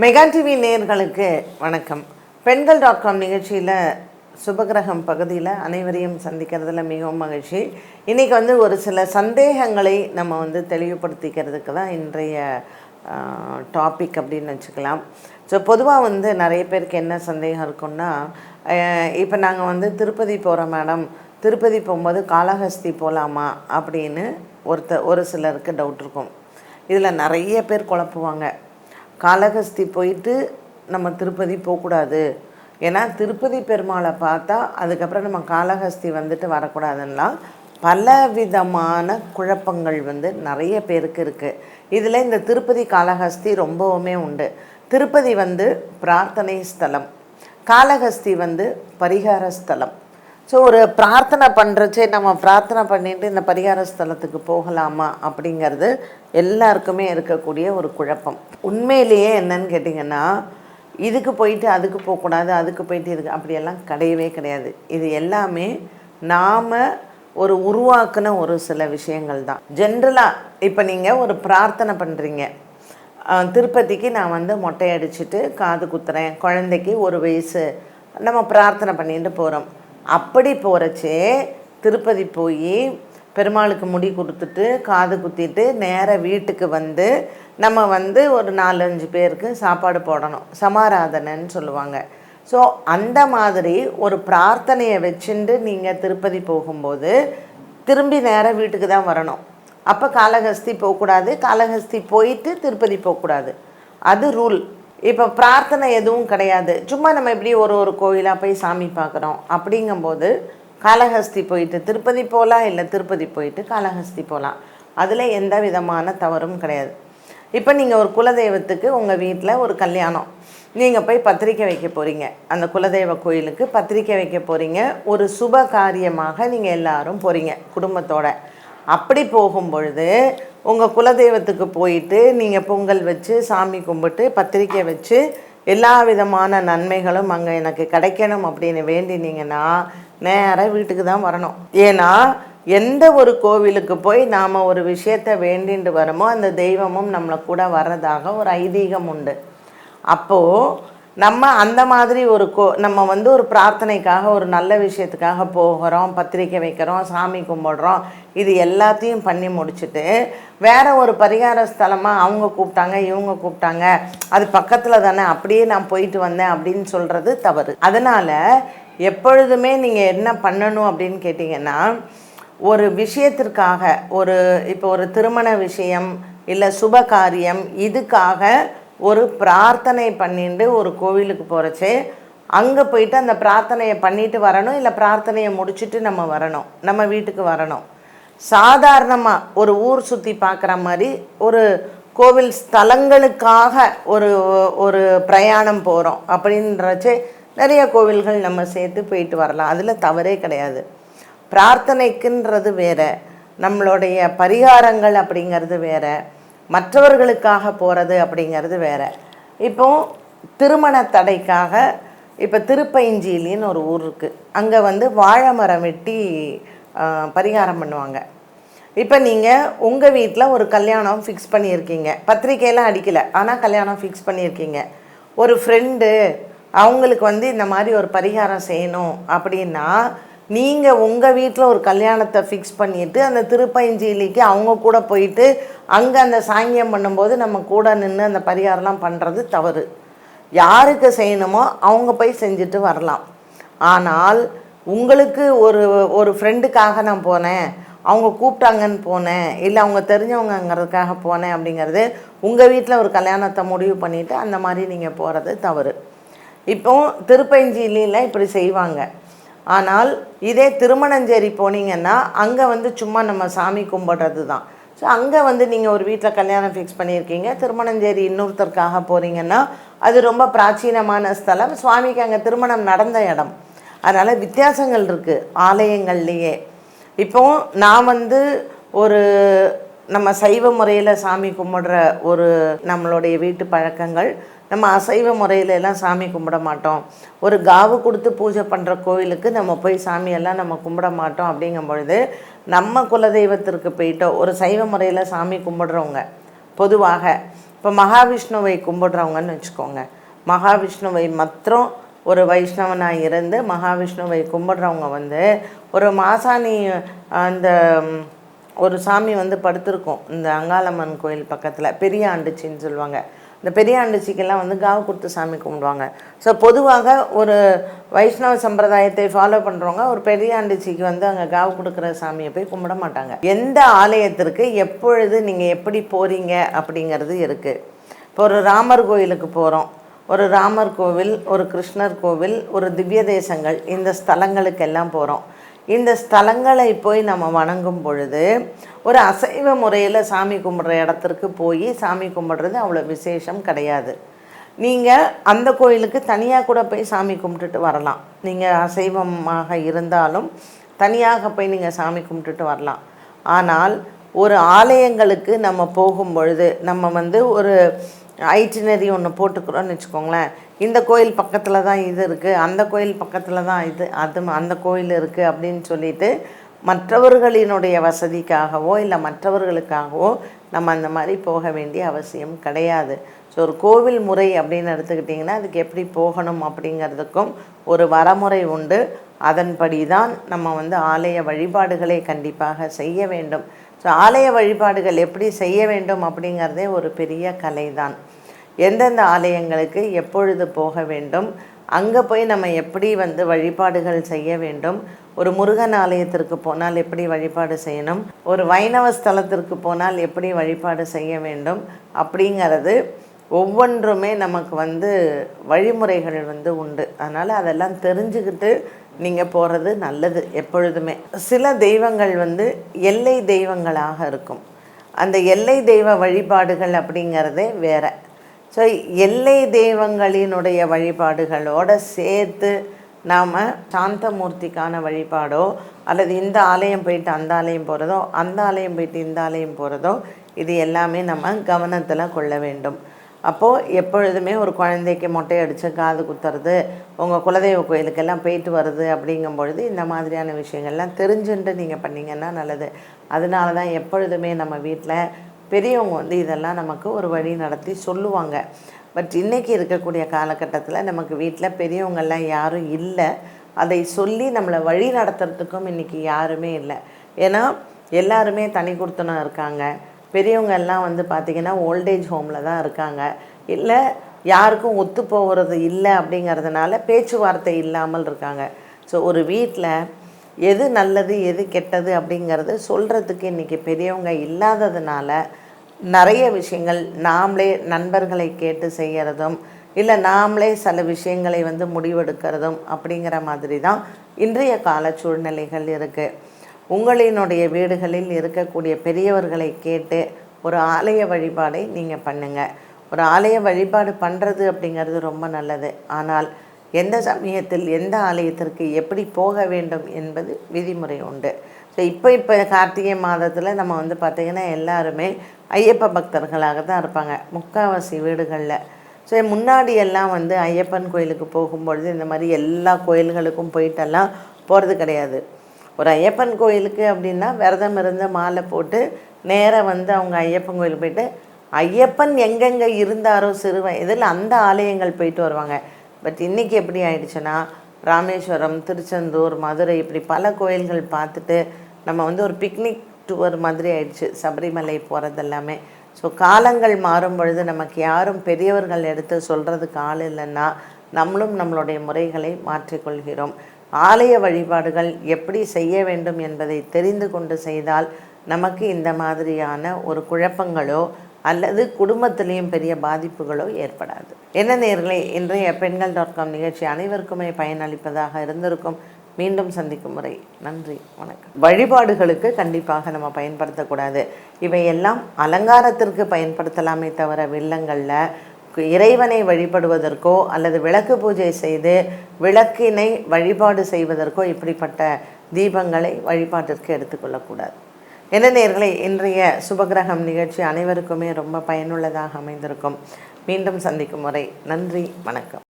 Mega TV நேயர்களுக்கு வணக்கம். பெண்கள்.com நிகழ்ச்சியில் சுபகிரகம் பகுதியில் அனைவரையும் சந்திக்கிறதுல மிகவும் மகிழ்ச்சி. இன்றைக்கி ஒரு சில சந்தேகங்களை நம்ம தெளிவுபடுத்திக்கிறதுக்கு தான் இன்றைய டாபிக் அப்படின்னு வச்சுக்கலாம். ஸோ பொதுவாக நிறைய பேருக்கு என்ன சந்தேகம் இருக்குன்னா, இப்போ நாங்கள் திருப்பதி போகிறோம் மேடம், திருப்பதி போகும்போது காளஹஸ்தி போகலாமா அப்படின்னு ஒரு சிலருக்கு டவுட் இருக்கும். இதில் நிறைய பேர் குழப்புவாங்க. காளஹஸ்தி போயிட்டு நம்ம திருப்பதி போகக்கூடாது, ஏன்னா திருப்பதி பெருமாளை பார்த்தா அதுக்கப்புறம் நம்ம காளஹஸ்தி வரக்கூடாதுன்னெலாம் பலவிதமான குழப்பங்கள் நிறைய பேருக்கு இருக்குது. இதில் இந்த திருப்பதி காளஹஸ்தி ரொம்பவுமே உண்டு. திருப்பதி பிரார்த்தனை ஸ்தலம், காளஹஸ்தி பரிகார ஸ்தலம். ஸோ ஒரு பிரார்த்தனை பண்ணுறச்சே நம்ம பிரார்த்தனை பண்ணிட்டு இந்த பரிகார ஸ்தலத்துக்கு போகலாமா அப்படிங்கிறது எல்லாருக்குமே இருக்கக்கூடிய ஒரு குழப்பம். உண்மையிலேயே என்னன்னு கேட்டிங்கன்னா, இதுக்கு போயிட்டு அதுக்கு போகக்கூடாது, அதுக்கு போயிட்டு இதுக்கு அப்படியெல்லாம் கிடையவே கிடையாது. இது எல்லாமே நாம் ஒரு உருவாக்குன ஒரு சில விஷயங்கள் தான். ஜென்ரலாக இப்போ நீங்கள் ஒரு பிரார்த்தனை பண்ணுறீங்க, திருப்பதிக்கு நான் மொட்டை அடிச்சுட்டு காது குத்துறேன், குழந்தைக்கு 1 வயசு, நம்ம பிரார்த்தனை பண்ணிட்டு போகிறோம். அப்படி போகிறச்சே திருப்பதி போய் பெருமாளுக்கு முடி கொடுத்துட்டு காது குத்திட்டு நேராக வீட்டுக்கு நம்ம ஒரு 4-5 பேருக்கு சாப்பாடு போடணும், சமாராதனைன்னு சொல்லுவாங்க. ஸோ அந்த மாதிரி ஒரு பிரார்த்தனையை வச்சுட்டு நீங்கள் திருப்பதி போகும்போது திரும்பி நேராக வீட்டுக்கு தான் வரணும். அப்போ காளஹஸ்தி போகக்கூடாது, காளஹஸ்தி போயிட்டு திருப்பதி போகக்கூடாது, அது ரூல். இப்போ பிரார்த்தனை எதுவும் கிடையாது, சும்மா நம்ம எப்படி ஒரு கோயிலாக போய் சாமி பார்க்குறோம். அப்படிங்கும்போது காளஹஸ்தி போயிட்டு திருப்பதி போகலாம், இல்லை திருப்பதி போயிட்டு காளஹஸ்தி போகலாம். அதில் எந்த விதமான தவறும் கிடையாது. இப்போ நீங்கள் ஒரு குலதெய்வத்துக்கு உங்கள் வீட்டில் ஒரு கல்யாணம், நீங்கள் போய் பத்திரிக்கை வைக்க போகிறீங்க, அந்த குலதெய்வ கோயிலுக்கு பத்திரிக்கை வைக்க போகிறீங்க, ஒரு சுப காரியமாக நீங்கள் எல்லாரும் போகிறீங்க குடும்பத்தோட. அப்படி போகும்பொழுது உங்கள் குலதெய்வத்துக்கு போயிட்டு நீங்கள் பொங்கல் வச்சு சாமி கும்பிட்டு பத்திரிக்கை வச்சு எல்லா விதமான நன்மைகளும் அங்கே எனக்கு கிடைக்கணும் அப்படின்னு வேண்டினீங்கன்னா நேராக வீட்டுக்கு தான் வரணும். ஏன்னா எந்த ஒரு கோவிலுக்கு போய் நாம் ஒரு விஷயத்தை வேண்டிட்டு வரோமோ அந்த தெய்வமும் நம்மளை கூட வர்றதாக ஒரு ஐதீகம் உண்டு. அப்போது நம்ம அந்த மாதிரி நம்ம ஒரு பிரார்த்தனைக்காக ஒரு நல்ல விஷயத்துக்காக போகிறோம், பத்திரிக்கை வைக்கிறோம், சாமி கும்பிடுறோம், இது எல்லாத்தையும் பண்ணி முடிச்சுட்டு வேறு ஒரு பரிகார ஸ்தலமாக அவங்க கூப்பிட்டாங்க இவங்க கூப்பிட்டாங்க, அது பக்கத்தில் தானே அப்படியே நான் போயிட்டு வந்தேன் அப்படின்னு சொல்கிறது தவறு. அதனால் எப்பொழுதுமே நீங்கள் என்ன பண்ணணும் அப்படின்னு கேட்டிங்கன்னா, ஒரு விஷயத்திற்காக இப்போ ஒரு திருமண விஷயம் இல்லை சுப காரியம், இதுக்காக ஒரு பிரார்த்தனை பண்ணிட்டு ஒரு கோவிலுக்கு போகிறச்சே அங்கே போயிட்டு அந்த பிரார்த்தனையை பண்ணிட்டு வரணும், இல்லை பிரார்த்தனையை முடிச்சுட்டு நம்ம வரணும், நம்ம வீட்டுக்கு வரணும். சாதாரணமாக ஒரு ஊர் சுற்றி பார்க்குற மாதிரி ஒரு கோவில் ஸ்தலங்களுக்காக ஒரு பிரயாணம் போகிறோம் அப்படின்றச்சே நிறைய கோவில்கள் நம்ம சேர்த்து போயிட்டு வரலாம், அதில் தவறே கிடையாது. பிரார்த்தனைக்குன்றது வேறு, நம்மளுடைய பரிகாரங்கள் அப்படிங்கிறது வேறு, மற்றவர்களுக்காக போகிறது அப்படிங்கிறது வேறு. இப்போது திருமண தடைக்காக இப்போ திருப்பைஞ்சிலின்னு ஒரு ஊர் இருக்குது, அங்கே வாழை மரம் வெட்டி பரிகாரம் பண்ணுவாங்க. இப்போ நீங்கள் உங்கள் வீட்டில் ஒரு கல்யாணம் ஃபிக்ஸ் பண்ணியிருக்கீங்க, பத்திரிக்கையெல்லாம் அடிக்கலை, ஆனால் கல்யாணம் ஃபிக்ஸ் பண்ணியிருக்கீங்க. ஒரு ஃப்ரெண்டு அவங்களுக்கு இந்த மாதிரி ஒரு பரிகாரம் செய்யணும் அப்படின்னா நீங்கள் உங்கள் வீட்டில் ஒரு கல்யாணத்தை ஃபிக்ஸ் பண்ணிவிட்டு அந்த திருப்பைஞ்சிலிக்கு அவங்க கூட போயிட்டு அங்கே அந்த சாங்கியம் பண்ணும்போது நம்ம கூட நின்று அந்த பரிகாரம்லாம் பண்ணுறது தவறு. யாருக்கு செய்யணுமோ அவங்க போய் செஞ்சுட்டு வரலாம். ஆனால் உங்களுக்கு ஒரு ஃப்ரெண்டுக்காக நான் போனேன், அவங்க கூப்பிட்டாங்கன்னு போனேன், இல்லை அவங்க தெரிஞ்சவங்கங்கிறதுக்காக போனேன் அப்படிங்கிறது உங்கள் வீட்டில் ஒரு கல்யாணத்தை முடிவு பண்ணிவிட்டு அந்த மாதிரி நீங்கள் போகிறது தவறு. இப்போது திருப்பைஞ்சிலியில் இப்படி செய்வாங்க. ஆனால் இதே திருமணஞ்சேரி போனீங்கன்னா அங்கே சும்மா நம்ம சாமி கும்பிட்றது தான். ஸோ அங்கே நீங்கள் ஒரு வீட்டில் கல்யாணம் ஃபிக்ஸ் பண்ணியிருக்கீங்க, திருமணஞ்சேரி இன்னொருத்தருக்காக போகிறீங்கன்னா அது ரொம்ப பிராச்சீனமான ஸ்தலம், சுவாமிக்கு அங்கே திருமணம் நடந்த இடம், அதனால் வித்தியாசங்கள் இருக்குது ஆலயங்கள்லேயே. இப்போது நான் ஒரு நம்ம சைவ முறையில் சாமி கும்பிடுற நம்மளுடைய வீட்டு பழக்கங்கள், நம்ம அசைவ முறையிலெல்லாம் சாமி கும்பிட மாட்டோம், ஒரு காவு கொடுத்து பூஜை பண்ணுற கோவிலுக்கு நம்ம போய் சாமியெல்லாம் நம்ம கும்பிட மாட்டோம். அப்படிங்கும் பொழுது நம்ம குலதெய்வத்திற்கு போயிட்டோம், ஒரு சைவ முறையில் சாமி கும்பிடுறவங்க பொதுவாக இப்போ மகாவிஷ்ணுவை கும்பிடுறவங்கன்னு வச்சுக்கோங்க, மகாவிஷ்ணுவை மாத்திரம் ஒரு வைஷ்ணவனாக இருந்து மகாவிஷ்ணுவை கும்பிடுறவங்க வந்து ஒரு மாசாணி அந்த ஒரு சாமி வந்து படுத்திருக்கும் இந்த அங்காளம்மன் கோயில் பக்கத்தில், பெரிய ஆண்டுச்சின்னு சொல்லுவாங்க. இந்த பெரிய ஆண்டுச்சிக்கெல்லாம் வந்து காவு கொடுத்து சாமி கும்பிடுவாங்க. ஸோ பொதுவாக ஒரு வைஷ்ணவ சம்பிரதாயத்தை ஃபாலோ பண்ணுறவங்க ஒரு பெரிய ஆண்டுச்சிக்கு வந்து அங்கே காவு கொடுக்குற சாமியை போய் கும்பிட மாட்டாங்க. எந்த ஆலயத்திற்கு எப்பொழுது நீங்கள் எப்படி போகிறீங்க அப்படிங்கிறது இருக்குது. இப்போ ஒரு ராமர் கோயிலுக்கு போகிறோம், ஒரு ராமர் கோவில், ஒரு கிருஷ்ணர் கோவில், ஒரு திவ்ய தேசங்கள், இந்த ஸ்தலங்களுக்கெல்லாம் போகிறோம். இந்த ஸ்தலங்களை போய் நம்ம வணங்கும் பொழுது ஒரு அசைவ முறையில் சாமி கும்பிட்ற இடத்திற்கு போய் சாமி கும்பிட்றது அவ்வளோ விசேஷம் கிடையாது. நீங்கள் அந்த கோயிலுக்கு தனியாக கூட போய் சாமி கும்பிட்டுட்டு வரலாம். நீங்கள் அசைவமாக இருந்தாலும் தனியாக போய் நீங்கள் சாமி கும்பிட்டுட்டு வரலாம். ஆனால் ஒரு ஆலயங்களுக்கு நம்ம போகும் பொழுது நம்ம வந்து ஒரு ஐட்டினரி ஒன்று போட்டுக்கிறோன்னு வச்சுக்கோங்களேன். இந்த கோயில் பக்கத்தில் தான் இது இருக்குது, அந்த கோயில் பக்கத்தில் தான் அந்த கோயில் இருக்குது அப்படின்னு சொல்லிட்டு மற்றவர்களினுடைய வசதிக்காகவோ இல்லை மற்றவர்களுக்காகவோ நம்ம அந்த மாதிரி போக வேண்டிய அவசியம் கிடையாது. ஸோ ஒரு கோவில் முறை அப்படின்னு எடுத்துக்கிட்டிங்கன்னா அதுக்கு எப்படி போகணும் அப்படிங்கிறதுக்கும் ஒரு வரமுறை உண்டு. அதன்படி தான் நம்ம வந்து ஆலய வழிபாடுகளை கண்டிப்பாக செய்ய வேண்டும். ஸோ ஆலய வழிபாடுகள் எப்படி செய்ய வேண்டும் அப்படிங்கிறதே ஒரு பெரிய கலை தான். எந்தெந்த ஆலயங்களுக்கு எப்பொழுது போக வேண்டும், அங்கே போய் நம்ம எப்படி வந்து வழிபாடுகள் செய்ய வேண்டும், ஒரு முருகன் ஆலயத்திற்கு போனால் எப்படி வழிபாடு செய்யணும், ஒரு வைணவ ஸ்தலத்திற்கு போனால் எப்படி வழிபாடு செய்ய வேண்டும் அப்படிங்கிறது ஒவ்வொன்றுமே நமக்கு வந்து வழிமுறைகள் வந்து உண்டு. அதனால் அதெல்லாம் தெரிஞ்சுக்கிட்டு நீங்கள் போகிறது நல்லது எப்பொழுதுமே. சில தெய்வங்கள் வந்து எல்லை தெய்வங்களாக இருக்கும். அந்த எல்லை தெய்வ வழிபாடுகள் அப்படிங்கிறதே வேறு. ஸோ எல்லை தெய்வங்களினுடைய வழிபாடுகளோடு சேர்த்து நாம் சாந்தமூர்த்திக்கான வழிபாடோ அல்லது இந்த ஆலயம் போயிட்டு அந்த ஆலயம் போகிறதோ, அந்த ஆலயம் போயிட்டு இந்த ஆலயம் போகிறதோ, இது எல்லாமே நம்ம கவனத்தில் கொள்ள வேண்டும். அப்போது எப்பொழுதுமே ஒரு குழந்தைக்கு மொட்டை அடித்து காது குத்துறது, உங்கள் குலதெய்வ கோயிலுக்கெல்லாம் போயிட்டு வருது அப்படிங்கும் பொழுது இந்த மாதிரியான விஷயங்கள்லாம் தெரிஞ்சுட்டு நீங்கள் பண்ணிங்கன்னா நல்லது. அதனால தான் எப்பொழுதுமே நம்ம வீட்டில் பெரியவங்க வந்து இதெல்லாம் நமக்கு ஒரு வழி நடத்தி சொல்லுவாங்க. பட் இன்றைக்கி இருக்கக்கூடிய காலகட்டத்தில் நமக்கு வீட்டில் பெரியவங்கள்லாம் யாரும் இல்லை, அதை சொல்லி நம்மளை வழி நடத்துறதுக்கும் இன்றைக்கி யாருமே இல்லை. ஏன்னா எல்லாருமே தனி கொடுத்தனம் இருக்காங்க. பெரியவங்க எல்லாம் வந்து பார்த்திங்கன்னா ஓல்டேஜ் ஹோமில் தான் இருக்காங்க, இல்லை யாருக்கும் ஒத்து போகிறது இல்லை அப்படிங்கிறதுனால பேச்சுவார்த்தை இல்லாமல் இருக்காங்க. ஸோ ஒரு வீட்டில் எது நல்லது எது கெட்டது அப்படிங்கிறது சொல்கிறதுக்கு இன்றைக்கி பெரியவங்க இல்லாததுனால நிறைய விஷயங்கள் நாமளே நண்பர்களை கேட்டு செய்கிறதும் இல்லை நாமளே சில விஷயங்களை வந்து முடிவெடுக்கிறதும் அப்படிங்கிற மாதிரி தான் இன்றைய கால சூழ்நிலைகள் இருக்குது. உங்களினுடைய வீடுகளில் இருக்கக்கூடிய பெரியவர்களை கேட்டு ஒரு ஆலய வழிபாடை நீங்கள் பண்ணுங்கள். ஒரு ஆலய வழிபாடு பண்ணுறது அப்படிங்கிறது ரொம்ப நல்லது. ஆனால் எந்த சமயத்தில் எந்த ஆலயத்திற்கு எப்படி போக வேண்டும் என்பது விதிமுறை உண்டு. ஸோ இப்போ கார்த்திகை மாதத்தில் நம்ம வந்து பார்த்திங்கன்னா எல்லாருமே ஐயப்ப பக்தர்களாக தான் இருப்பாங்க முக்கால்வாசி வீடுகளில். ஸோ முன்னாடி எல்லாம் வந்து ஐயப்பன் கோயிலுக்கு போகும்பொழுது இந்த மாதிரி எல்லா கோயில்களுக்கும் போயிட்டெல்லாம் போகிறது கிடையாது. ஒரு ஐயப்பன் கோயிலுக்கு அப்படின்னா விரதம் இருந்து மாலை போட்டு நேராக வந்து அவங்க ஐயப்பன் கோயிலுக்கு போயிட்டு ஐயப்பன் எங்கெங்கே இருந்தாரோ சிறு வயதில் அந்த ஆலயங்கள் போயிட்டு வருவாங்க. பட் இன்றைக்கி எப்படி ஆயிடுச்சுன்னா ராமேஸ்வரம், திருச்செந்தூர், மதுரை இப்படி பல கோயில்கள் பார்த்துட்டு நம்ம வந்து ஒரு பிக்னிக் டூர் மாதிரி ஆயிடுச்சு சபரிமலை போகிறது எல்லாமே. ஸோ காலங்கள் மாறும் பொழுது நமக்கு யாரும் பெரியவர்கள் எடுத்து சொல்கிறதுக்கு ஆள் இல்லைன்னா நம்மளும் நம்மளுடைய முறைகளை மாற்றிக்கொள்கிறோம். ஆலய வழிபாடுகள் எப்படி செய்ய வேண்டும் என்பதை தெரிந்து கொண்டு செய்தால் நமக்கு இந்த மாதிரியான ஒரு குழப்பங்களோ அல்லது குடும்பத்திலையும் பெரிய பாதிப்புகளோ ஏற்படாது. என்ன நேயர்களே, இன்றைய Pengal.com நிகழ்ச்சி அனைவருக்குமே பயனளிப்பதாக இருந்திருக்கும். மீண்டும் சந்திக்கும் முறை நன்றி, வணக்கம். வழிபாடுகளுக்கு கண்டிப்பாக நம்ம பயன்படுத்தக்கூடாது. இவையெல்லாம் அலங்காரத்திற்கு பயன்படுத்தலாமே தவிர வில்லங்களில் இறைவனை வழிபடுவதற்கோ அல்லது விளக்கு பூஜை செய்து விளக்கினை வழிபாடு செய்வதற்கோ இப்படிப்பட்ட தீபங்களை வழிபாட்டிற்கு எடுத்துக்கொள்ளக்கூடாது. என்ன நேயர்களே, இன்றைய சுபகிரகம் நிகழ்ச்சி அனைவருக்குமே ரொம்ப பயனுள்ளதாக அமைந்திருக்கும். மீண்டும் சந்திக்கும் வரை நன்றி, வணக்கம்.